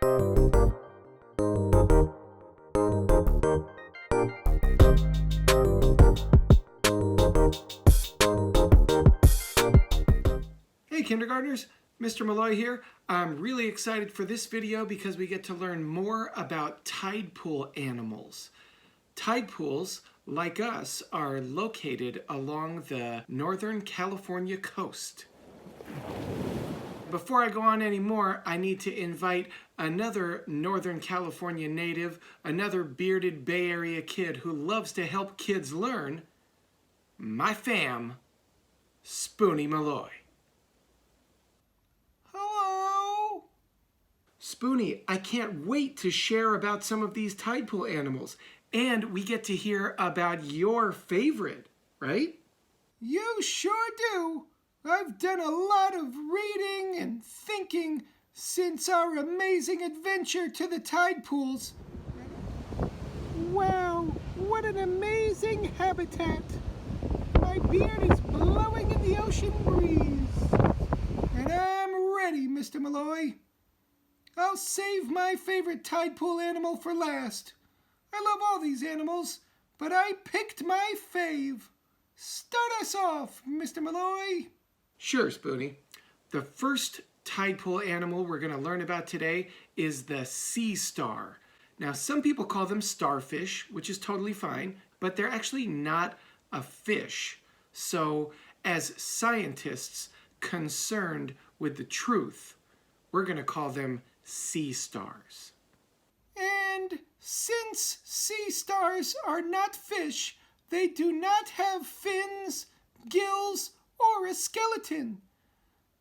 Hey kindergartners, Mr. Malloy here. I'm really excited for this video because we get to learn more about tide pool animals. Tide pools, like us, are located along the Northern California coast. Before I go on any more, I need to invite another Northern California native, another bearded Bay Area kid who loves to help kids learn, my fam, Spoony Malloy. Spoony, I can't wait to share about some of these tide pool animals. And we get to hear about your favorite, right? You sure do. I've done a lot of reading and thinking since our amazing adventure to the tide pools. Wow, what an amazing habitat. My beard is blowing in the ocean breeze. And I'm ready, Mr. Malloy. I'll save my favorite tide pool animal for last. I love all these animals, but I picked my fave. Start us off, Mr. Malloy. Sure, Spoony. The first tide pool animal we're going to learn about today is the sea star. Now, some people call them starfish, which is totally fine, but they're actually not a fish. So, as scientists concerned with the truth, we're going to call them sea stars. And since sea stars are not fish, they do not have fins, gills, or a skeleton.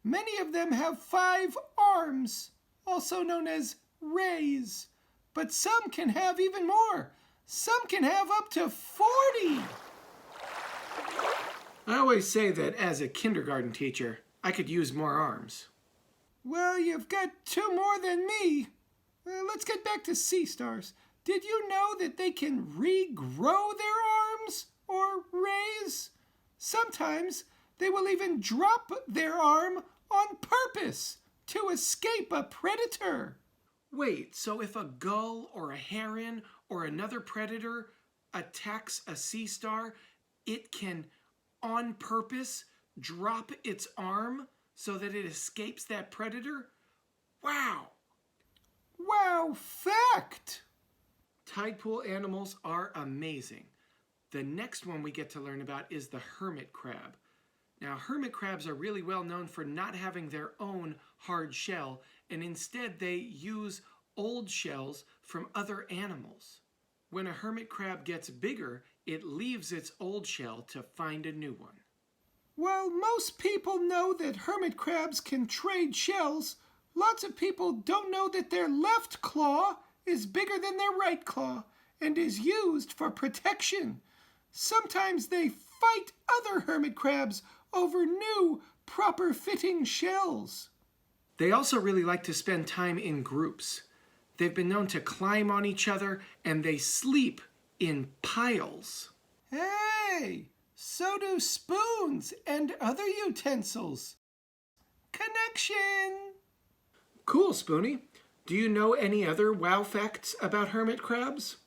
Many of them have 5 arms, also known as rays, but some can have even more. Some can have up to 40. I always say that as a kindergarten teacher, I could use more arms. Well, you've got 2 more than me. Let's get back to sea stars. Did you know that they can regrow their arms or rays? Sometimes they will even drop their arm on purpose to escape a predator. Wait, so if a gull or a heron or another predator attacks a sea star, it can, on purpose, drop its arm so that it escapes that predator? Wow! Wow, fact! Tide pool animals are amazing. The next one we get to learn about is the hermit crab. Now, hermit crabs are really well known for not having their own hard shell, and instead they use old shells from other animals. When a hermit crab gets bigger, it leaves its old shell to find a new one. While most people know that hermit crabs can trade shells, lots of people don't know that their left claw is bigger than their right claw and is used for protection. Sometimes they fight other hermit crabs over new, proper-fitting shells. They also really like to spend time in groups. They've been known to climb on each other, and they sleep in piles. Hey! So do spoons and other utensils. Connection! Cool, Spoony. Do you know any other wow facts about hermit crabs?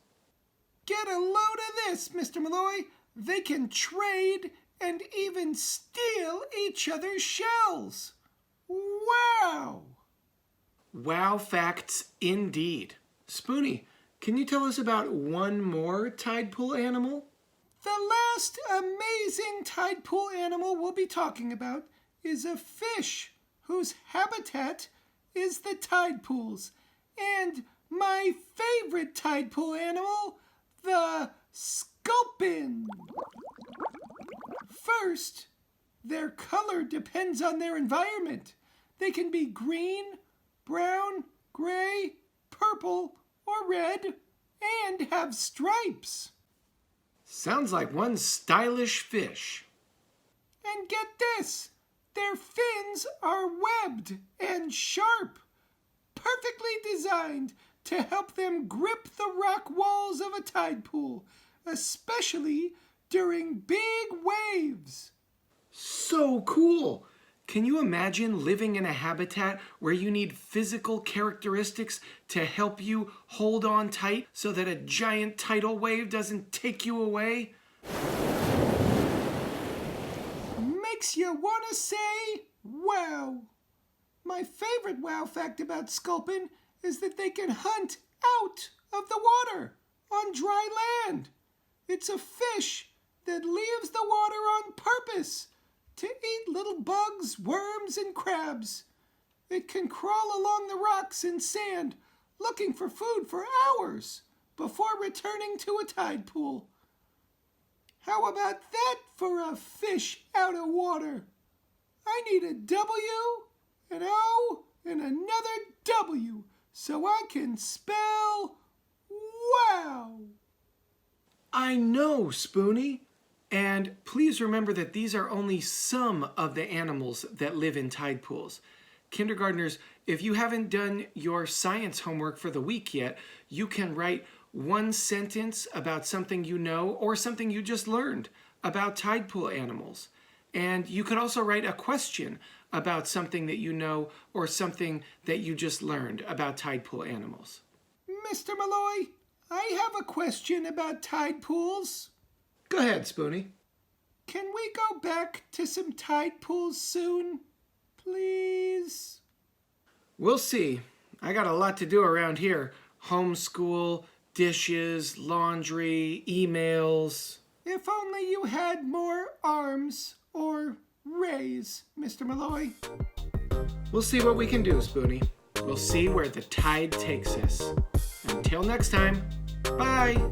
Get a load of this, Mr. Malloy. They can trade and even steal each other's shells. Wow! Wow facts indeed. Spoony, can you tell us about one more tide pool animal? The last amazing tide pool animal we'll be talking about is a fish whose habitat is the tide pools. And my favorite tide pool animal, the sculpin. First, their color depends on their environment. They can be green, brown, gray, purple, or red, and have stripes. Sounds like one stylish fish. And get this, their fins are webbed and sharp, perfectly designed to help them grip the rock walls of a tide pool, especially during big waves. So cool! Can you imagine living in a habitat where you need physical characteristics to help you hold on tight so that a giant tidal wave doesn't take you away? Makes you want to say, wow. My favorite wow fact about sculpin is that they can hunt out of the water on dry land. It's a fish that leaves the water on purpose to eat little bugs, worms, and crabs. It can crawl along the rocks and sand looking for food for hours before returning to a tide pool. How about that for a fish out of water? I need a W, an O, and another W so I can spell wow. I know, Spoony. And please remember that these are only some of the animals that live in tide pools. Kindergartners, if you haven't done your science homework for the week yet, you can write one sentence about something you know or something you just learned about tide pool animals. And you could also write a question about something that you know or something that you just learned about tide pool animals. Mr. Malloy, I have a question about tide pools. Go ahead, Spoony. Can we go back to some tide pools soon, please? We'll see. I got a lot to do around here. Homeschool, dishes, laundry, emails. If only you had more arms or rays, Mr. Malloy. We'll see what we can do, Spoony. We'll see where the tide takes us. Until next time, bye!